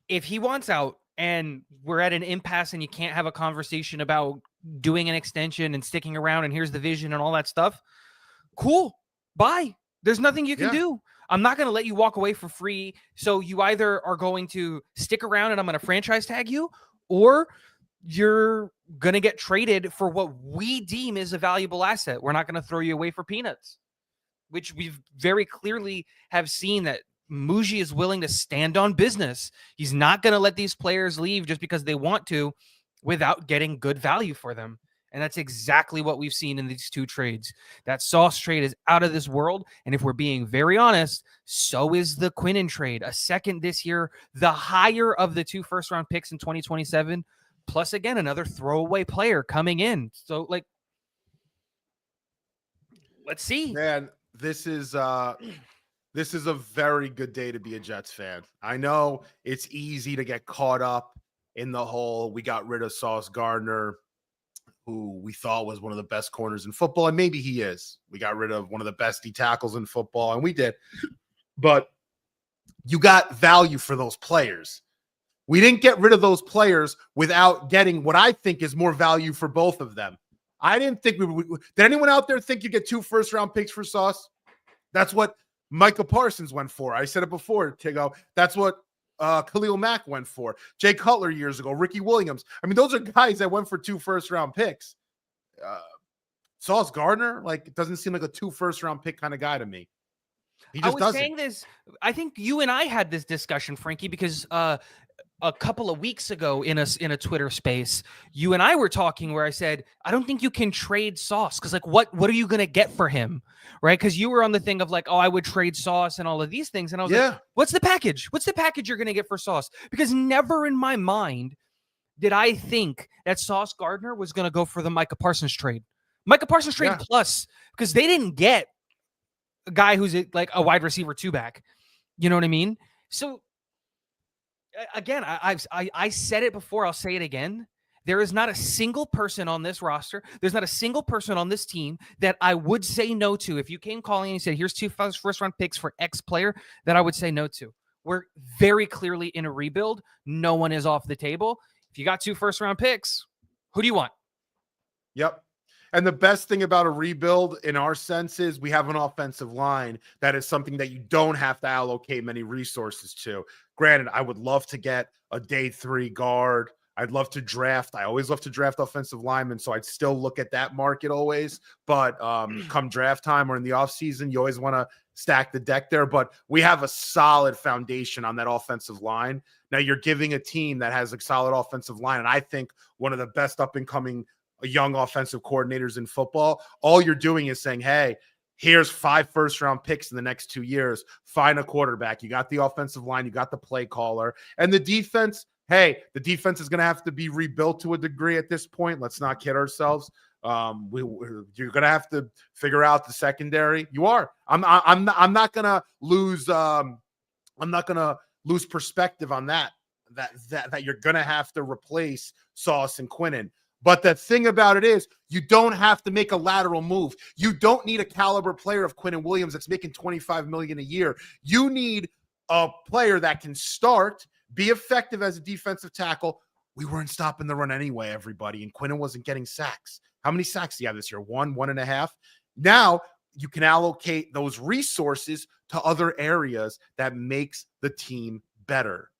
S2: if he wants out and we're at an impasse and you can't have a conversation about doing an extension and sticking around and here's the vision and all that stuff, cool. Bye. There's nothing you can do. I'm not going to let you walk away for free. So you either are going to stick around and I'm going to franchise tag you, or you're going to get traded for what we deem is a valuable asset. We're not going to throw you away for peanuts, which we've very clearly have seen that Muji is willing to stand on business. He's not going to let these players leave just because they want to without getting good value for them. And that's exactly what we've seen in these two trades. That Sauce trade is out of this world. And if we're being very honest, so is the Quinnen trade. A second this year, the higher of the 2 first-round picks in 2027, plus, again, another throwaway player coming in. So, like, let's see.
S1: Man, this is a very good day to be a Jets fan. I know it's easy to get caught up in the whole, we got rid of Sauce Gardner, who we thought was one of the best corners in football, and maybe he is. We got rid of one of the best D tackles in football, and we did. But you got value for those players. We didn't get rid of those players without getting what I think is more value for both of them. I didn't think we would. Did anyone out there think you get 2 first-round picks for Sauce? That's what Micah Parsons went for. I said it before, Tigo. That's what Khalil Mack went for. Jay Cutler years ago, Ricky Williams. I mean, those are guys that went for 2 first-round picks. Sauce Gardner, like, it doesn't seem like a 2 first-round pick kind of guy to me. He just doesn't.
S2: Saying this, I think you and I had this discussion, Frankie, because a couple of weeks ago in a Twitter space, you and I were talking where I said, I don't think you can trade Sauce because, like, what are you going to get for him? Right? Because you were on the thing of like, oh, I would trade Sauce and all of these things. And I was like, what's the package? What's the package you're going to get for Sauce? Because never in my mind did I think that Sauce Gardner was going to go for the Micah Parsons trade. Micah Parsons trade plus, because they didn't get a guy who's like a wide receiver 2-back. You know what I mean? So again, I said it before, I'll say it again. There is not a single person on this roster. There's not a single person on this team that I would say no to. If you came calling and you said, here's 2 first-round picks for X player, that I would say no to. We're very clearly in a rebuild. No one is off the table. If you got 2 first-round picks, who do you want?
S1: Yep. And the best thing about a rebuild in our sense is we have an offensive line that is something that you don't have to allocate many resources to. Granted, I would love to get a day 3 guard. I'd love to draft. I always love to draft offensive linemen, so I'd still look at that market always. But come draft time or in the offseason, you always want to stack the deck there. But we have a solid foundation on that offensive line. Now you're giving a team that has a solid offensive line, and I think one of the best up-and-coming young offensive coordinators in football. All you're doing is saying, hey, here's 5 first-round picks in the next 2 years. Find a quarterback. You got the offensive line. You got the play caller. And the defense, hey, the defense is going to have to be rebuilt to a degree at this point. Let's not kid ourselves. You're going to have to figure out the secondary. You are. I'm not going to lose. I'm not going to lose perspective on that. that you're gonna have to replace Sauce and Quinnen. But the thing about it is, you don't have to make a lateral move. You don't need a caliber player of Quinnen Williams that's making $25 million a year. You need a player that can start, be effective as a defensive tackle. We weren't stopping the run anyway, everybody, and Quinnen wasn't getting sacks. How many sacks do you have this year? 1.5. Now you can allocate those resources to other areas that makes the team better.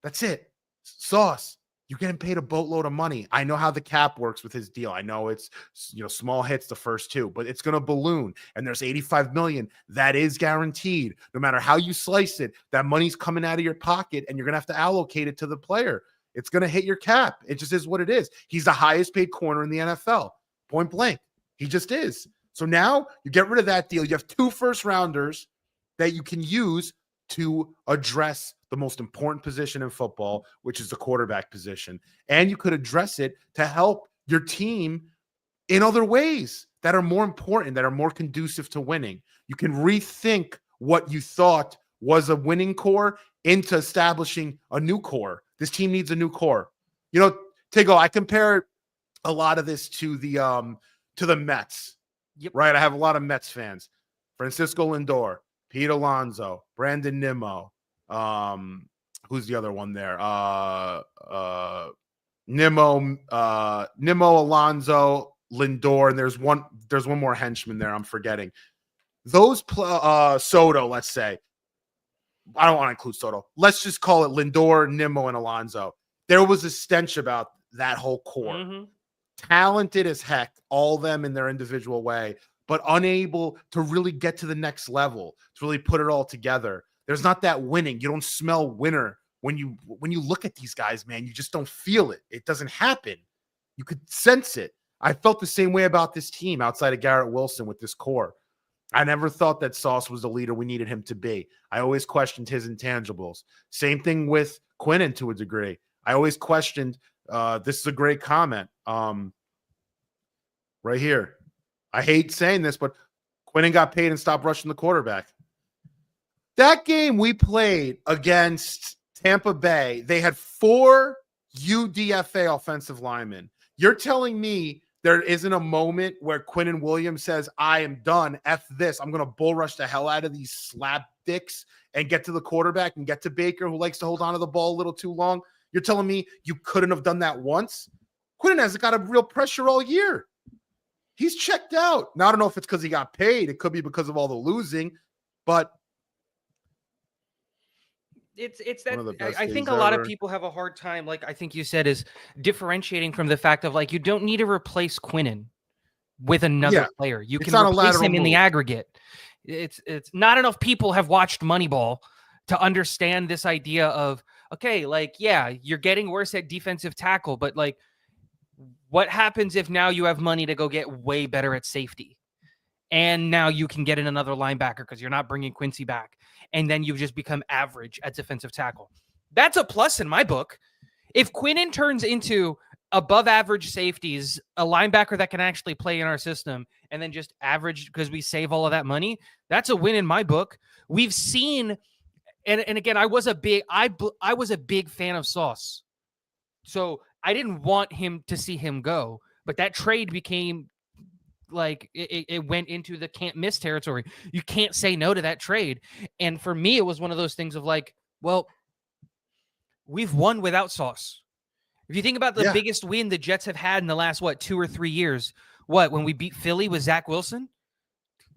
S1: That's it. Sauce, you're getting paid a boatload of money. I know how the cap works with his deal. I know it's, small hits the first two, but it's going to balloon. And there's $85 million that is guaranteed. No matter how you slice it, that money's coming out of your pocket, and you're going to have to allocate it to the player. It's going to hit your cap. It just is what it is. He's the highest paid corner in the NFL, point blank. He just is. So now you get rid of that deal. You have 2 first-rounders that you can use to address the most important position in football, which is the quarterback position. And you could address it to help your team in other ways that are more important, that are more conducive to winning. You can rethink what you thought was a winning core into establishing a new core. This team needs a new core. Tigo, I compare a lot of this to the Mets.
S2: Yep.
S1: Right? I have a lot of Mets fans. Francisco Lindor, Pete Alonso, Brandon Nimmo. Who's the other one there? Nimmo, Alonso, Lindor, and there's one more henchman there I'm forgetting. Those Soto, let's say. I don't want to include Soto. Let's just call it Lindor, Nimmo, and Alonso. There was a stench about that whole core. Mm-hmm. Talented as heck, all of them in their individual way, but unable to really get to the next level, to really put it all together. There's not that winning. You don't smell winner when you look at these guys, man. You just don't feel it. It doesn't happen. You could sense it. I felt the same way about this team outside of Garrett Wilson with this core. I never thought that Sauce was the leader we needed him to be. I always questioned his intangibles. Same thing with Quinnen to a degree. I always questioned, this is a great comment right here. I hate saying this, but Quinnen got paid and stopped rushing the quarterback. That game we played against Tampa Bay, they had 4 UDFA offensive linemen. You're telling me there isn't a moment where Quinnen Williams says, I am done. F this. I'm going to bull rush the hell out of these slap dicks and get to the quarterback and get to Baker, who likes to hold on to the ball a little too long. You're telling me you couldn't have done that once? Quinnen hasn't got a real pressure all year. He's checked out. Now, I don't know if it's because he got paid. It could be because of all the losing, but
S2: it's that I think a lot of people have a hard time, like I think you said, is differentiating from the fact of like you don't need to replace Quinnen with another player. You can replace him in the aggregate. It's not enough people have watched Moneyball to understand this idea of, okay, like, yeah, you're getting worse at defensive tackle, but like, what happens if now you have money to go get way better at safety? And now you can get in another linebacker because you're not bringing Quincy back. And then you've just become average at defensive tackle. That's a plus in my book. If Quinnen turns into above average safeties, a linebacker that can actually play in our system, and then just average because we save all of that money, that's a win in my book. We've seen, and again, I was a big fan of Sauce. So I didn't want him to see him go, but that trade became like it went into the can't miss territory. You can't say no to that trade. And for me, it was one of those things of like, well, we've won without Sauce. If you think about the biggest win the Jets have had in the last, 2 or 3 years, when we beat Philly with Zach Wilson,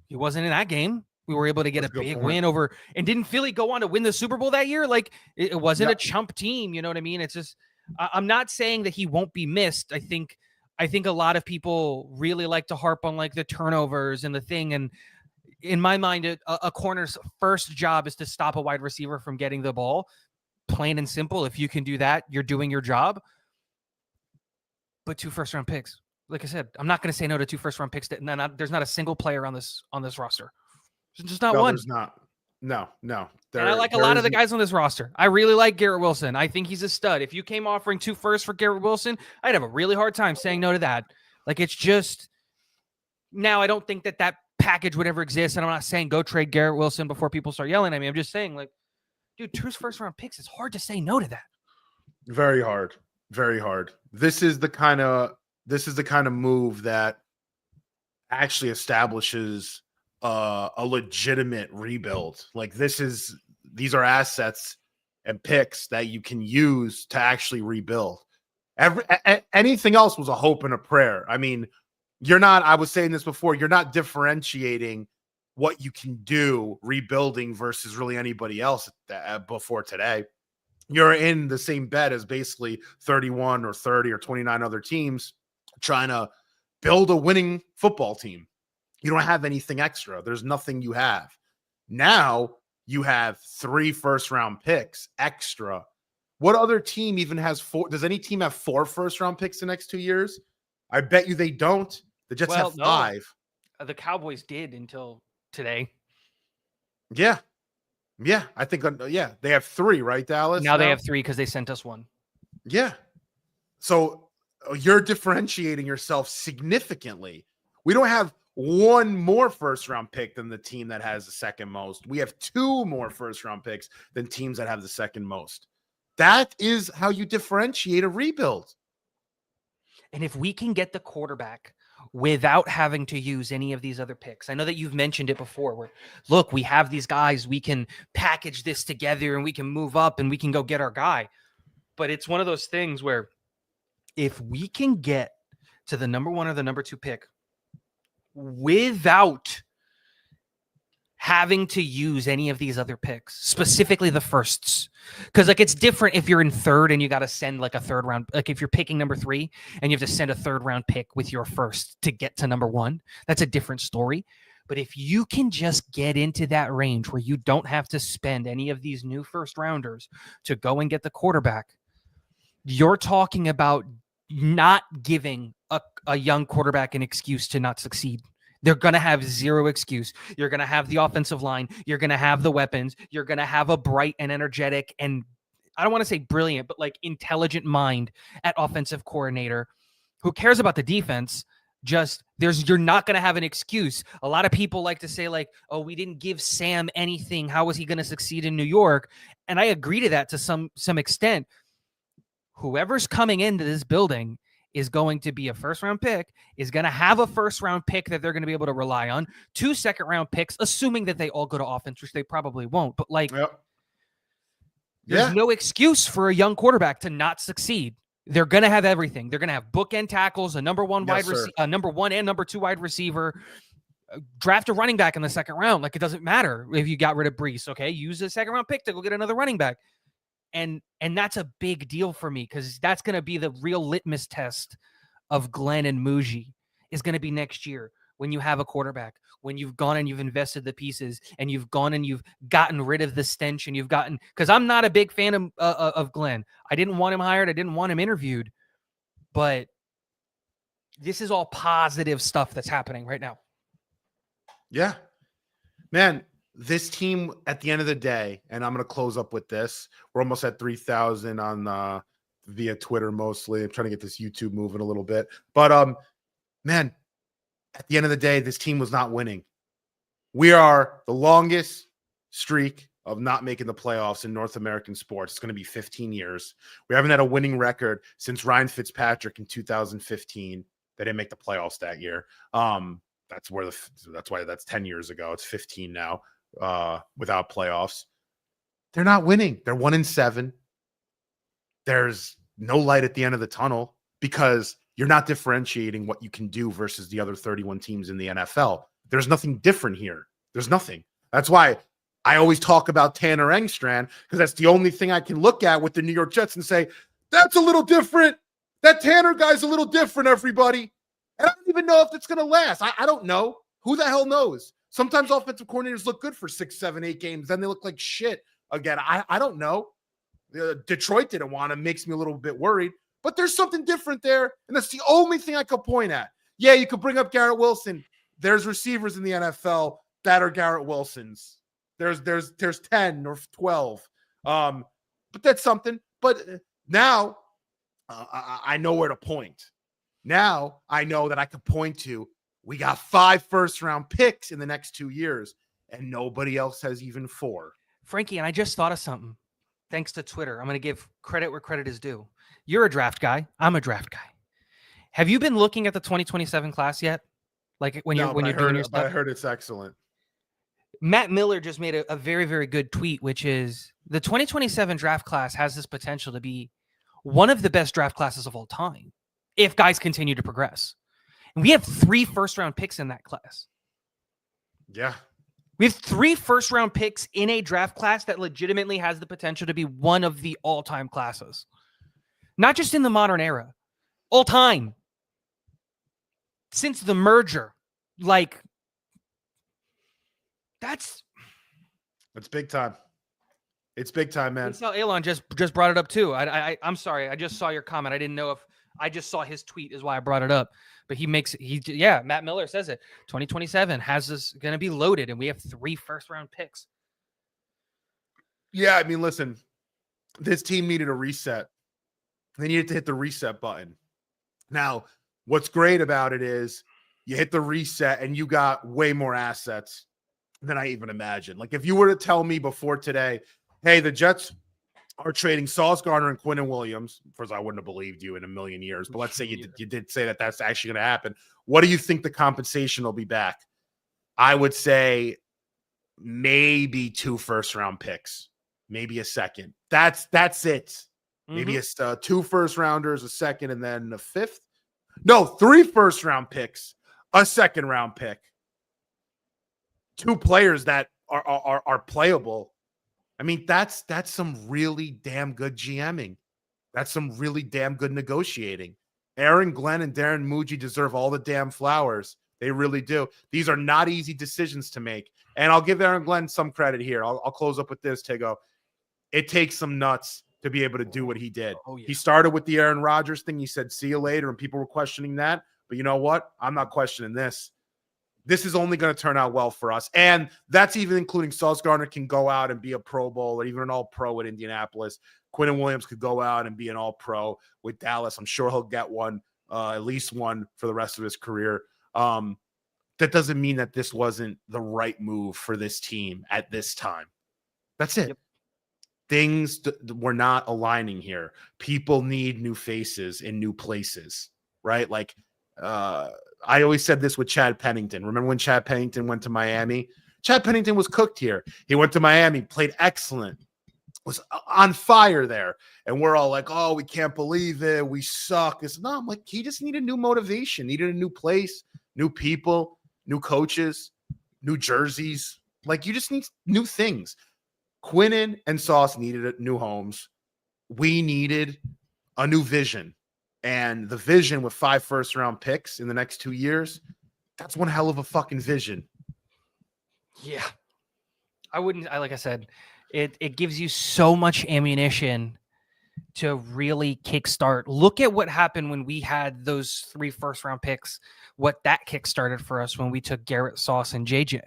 S2: he wasn't in that game. We were able to get a big win over, and didn't Philly go on to win the Super Bowl that year? Like it wasn't a chump team. You know what I mean? It's just, I'm not saying that he won't be missed. I think a lot of people really like to harp on like the turnovers and the thing. And in my mind, a corner's first job is to stop a wide receiver from getting the ball. Plain and simple. If you can do that, you're doing your job. But 2 first-round picks, like I said, I'm not going to say no to 2 first-round picks. There's not a single player on this roster. There's just not one.
S1: There's not. No.
S2: And I like a lot of the guys on this roster. I really like Garrett Wilson. I think he's a stud. If you came offering 2 firsts for Garrett Wilson, I'd have a really hard time saying no to that. Like, it's just, now I don't think that package would ever exist. And I'm not saying go trade Garrett Wilson before people start yelling at me. I'm just saying, like, dude, 2 first-round picks, it's hard to say no to that.
S1: Very hard. Very hard. This is the kind of move that actually establishes a legitimate rebuild. Like these are assets and picks that you can use to actually rebuild. Anything else was a hope and a prayer. I mean, I was saying this before, you're not differentiating what you can do rebuilding versus really anybody else before today. You're in the same bed as basically 31 or 30 or 29 other teams trying to build a winning football team. You don't have anything extra. There's nothing you have. Now you have 3 first-round picks extra. What other team even has 4? Does any team have 4 first-round picks the next 2 years? I bet you they don't. The Jets have 5.
S2: No. The Cowboys did until today.
S1: Yeah. Yeah. I think, they have 3, right, Dallas?
S2: Now they have 3 because they sent us 1.
S1: Yeah. So you're differentiating yourself significantly. We don't have 1 more first-round pick than the team that has the second most. We have 2 more first-round picks than teams that have the second most. That is how you differentiate a rebuild.
S2: And if we can get the quarterback without having to use any of these other picks, I know that you've mentioned it before, where, look, we have these guys, we can package this together and we can move up and we can go get our guy. But it's one of those things where if we can get to the number 1 or the number 2 pick without having to use any of these other picks, specifically the firsts, because like it's different if you're in 3rd and you got to send like a 3rd round, like if you're picking number 3 and you have to send a 3rd round pick with your first to get to number 1, that's a different story. But if you can just get into that range where you don't have to spend any of these new first rounders to go and get the quarterback, you're talking about not giving a young quarterback an excuse to not succeed. They're going to have 0 excuse. You're going to have the offensive line. You're going to have the weapons. You're going to have a bright and energetic and, I don't want to say brilliant, but like intelligent mind at offensive coordinator who cares about the defense. You're not going to have an excuse. A lot of people like to say like, oh, we didn't give Sam anything. How was he going to succeed in New York? And I agree to that to some extent. Whoever's coming into this building is going to be a first-round pick, is going to have a first-round pick that they're going to be able to rely on, 2 second-round picks, assuming that they all go to offense, which they probably won't. But, like, there's no excuse for a young quarterback to not succeed. They're going to have everything. They're going to have bookend tackles, a number 1 number 1 and number 2 wide receiver, draft a running back in the second round. Like, it doesn't matter if you got rid of Brees, okay? Use a second-round pick to go get another running back. And that's a big deal for me because that's going to be the real litmus test of Glenn and Muji is going to be next year when you have a quarterback, when you've gone and you've invested the pieces and you've gone and you've gotten rid of the stench and you've gotten – because I'm not a big fan of Glenn. I didn't want him hired. I didn't want him interviewed. But this is all positive stuff that's happening right now.
S1: Yeah. Man – this team at the end of the day, and I'm going to close up with this. We're almost at 3,000 on via Twitter mostly. I'm trying to get this YouTube moving a little bit. But, man, at the end of the day, this team was not winning. We are the longest streak of not making the playoffs in North American sports. It's going to be 15 years. We haven't had a winning record since Ryan Fitzpatrick in 2015. They didn't make the playoffs that year. That's why that's 10 years ago. It's 15 now. Without playoffs, they're not winning. They're 1-7. There's no light at the end of the tunnel because you're not differentiating what you can do versus the other 31 teams in the NFL. There's nothing different here. There's nothing. That's why I always talk about Tanner Engstrand because that's the only thing I can look at with the New York Jets and say, that's a little different. That Tanner guy's a little different, everybody. And I don't even know if it's going to last. I don't know. Who the hell knows? Sometimes offensive coordinators look good for 6, 7, 8 games. Then they look like shit again. I don't know. Detroit didn't want him. Makes me a little bit worried. But there's something different there. And that's the only thing I could point at. Yeah, you could bring up Garrett Wilson. There's receivers in the NFL that are Garrett Wilsons. There's 10 or 12. But that's something. But now I know where to point. Now I know that I could point to we got 5 first-round picks in the next 2 years, and nobody else has even 4.
S2: Frankie, and I just thought of something. thanks to Twitter. I'm going to give credit where credit is due. You're a draft guy. I'm a draft guy. Have you been looking at the 2027 class yet? Like when you're doing your
S1: But I
S2: stuff?
S1: heard it's excellent.
S2: Matt Miller just made a very, very good tweet, which is the 2027 draft class has this potential to be one of the best draft classes of all time if guys continue to progress. And we have 3 first-round picks in that class.
S1: Yeah.
S2: We have 3 first-round picks in a draft class that legitimately has the potential to be one of the all-time classes. Not just in the modern era. All time. Since the merger. Like, that's
S1: big time. It's big time, man.
S2: Elon just brought it up too. I'm sorry. I just saw your comment. I didn't know if I just saw his tweet is why I brought it up. But Matt Miller says it. 2027 has this going to be loaded, and we have 3 first-round picks.
S1: Yeah, I mean, listen, this team needed a reset. They needed to hit the reset button. Now, what's great about it is you hit the reset and you got way more assets than I even imagined. Like, if you were to tell me before today, hey, the Jets are trading Sauce Gardner and Quinnen Williams, first, I wouldn't have believed you in a million years, but let's say you did say that that's actually going to happen. What do you think the compensation will be back? I would say maybe 2 first-round picks, maybe a second. That's it. Maybe it's 2 first-rounders, a second, and then a 5th. No, 3 first-round picks, a second-round pick. 2 players that are playable. I mean, that's some really damn good GMing. That's some really damn good negotiating. Aaron Glenn and Darren Muji deserve all the damn flowers. They really do. These are not easy decisions to make. And I'll give Aaron Glenn some credit here. I'll close up with this, Tigo. It takes some nuts to be able to do what he did.
S2: Oh, yeah.
S1: He started with the Aaron Rodgers thing. He said, see you later. And people were questioning that. But you know what? I'm not questioning this. This is only going to turn out well for us. And that's even including Sauce Gardner can go out and be a Pro Bowl or even an All-Pro at Indianapolis. Quinnen Williams could go out and be an All-Pro with Dallas. I'm sure he'll get one, at least one for the rest of his career. That doesn't mean that this wasn't the right move for this team at this time. That's it. Yep. Things were not aligning here. People need new faces in new places, right? Like, I always said this with Chad Pennington. Remember when Chad Pennington went to Miami? Chad Pennington was cooked here. He went to Miami, played excellent, was on fire there. And we're all like, oh, we can't believe it. We suck. No, I'm like, he just needed new motivation, needed a new place, new people, new coaches, new jerseys. Like, you just need new things. Quinnen and Sauce needed new homes. We needed a new vision. And the vision with 5 first-round picks in the next 2 years, that's one hell of a fucking vision.
S2: Yeah. Like I said, it gives you so much ammunition to really kickstart. Look at what happened when we had those 3 first-round picks, what that kickstarted for us when we took Garrett, Sauce, and JJ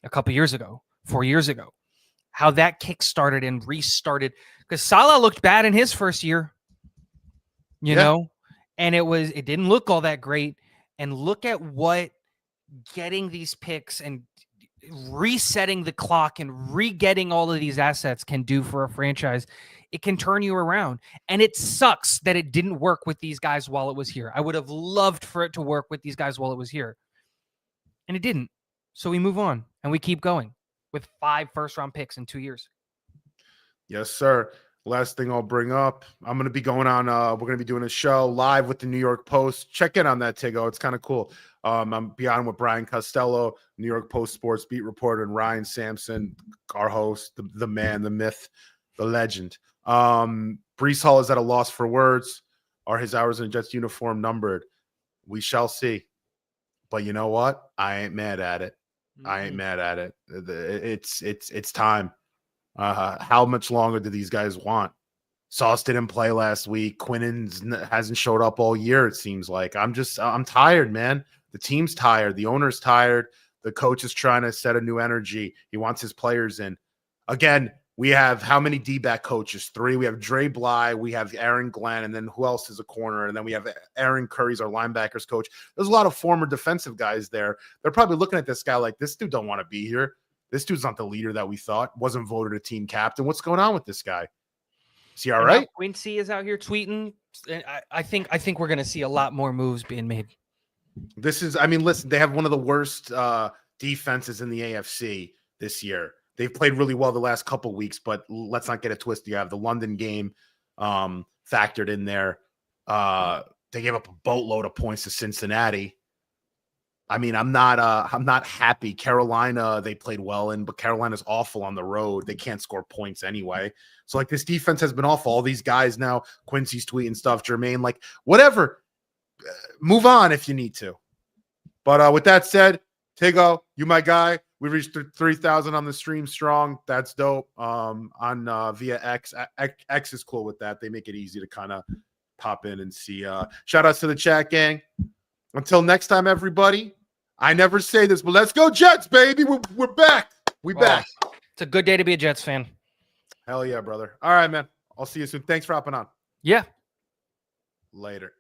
S2: a couple years ago, 4 years ago. How that kickstarted and restarted. Because Salah looked bad in his first year. You know, and it didn't look all that great. And look at what getting these picks and resetting the clock and re-getting all of these assets can do for a franchise. It can turn you around. And it sucks that it didn't work with these guys while it was here. I would have loved for it to work with these guys while it was here. And it didn't. So we move on and we keep going with 5 first-round picks in 2 years. Yes, sir.
S1: Last thing I'll bring up, I'm going to be going on, we're going to be doing a show live with the New York Post. Check in on that, Tigo. It's kind of cool. I'm beyond with Brian Costello, New York Post sports beat reporter, and Ryan Sampson, our host, the man, the myth, the legend. Breece Hall is at a loss for words. Are his hours in a Jets uniform numbered? We shall see. But you know what? I ain't mad at it. I ain't mad at it. It's time. How much longer do these guys want? Sauce didn't play last week. Quinnen hasn't showed up all year, it seems like. I'm tired, man. The team's tired. The owner's tired. The coach is trying to set a new energy. He wants his players in. Again, we have how many D-back coaches? 3. We have Dre Bly. We have Aaron Glenn. And then who else is a corner? And then we have Aaron Curry's our linebackers coach. There's a lot of former defensive guys there. They're probably looking at this guy like, this dude don't want to be here. This dude's not the leader that we thought. Wasn't voted a team captain. What's going on with this guy? Is he all
S2: And now
S1: right?
S2: Quincy is out here tweeting. And I think we're going to see a lot more moves being made.
S1: Listen, they have one of the worst defenses in the AFC this year. They've played really well the last couple weeks, but let's not get it twisted. You have the London game factored in there. They gave up a boatload of points to Cincinnati. I mean, I'm not happy. Carolina, they played well in, but Carolina's awful on the road. They can't score points anyway. So, like, this defense has been awful. All these guys now, Quincy's tweeting stuff, Jermaine, like, whatever. Move on if you need to. But with that said, Tigo, you my guy. We reached 3,000 on the stream strong. That's dope. On via X. X is cool with that. They make it easy to kind of pop in and see. Shout outs to the chat gang. Until next time, everybody. I never say this, but let's go Jets, baby. We're back. Back.
S2: It's a good day to be a Jets fan.
S1: Hell yeah, brother. All right, man. I'll see you soon. Thanks for hopping on.
S2: Yeah.
S1: Later.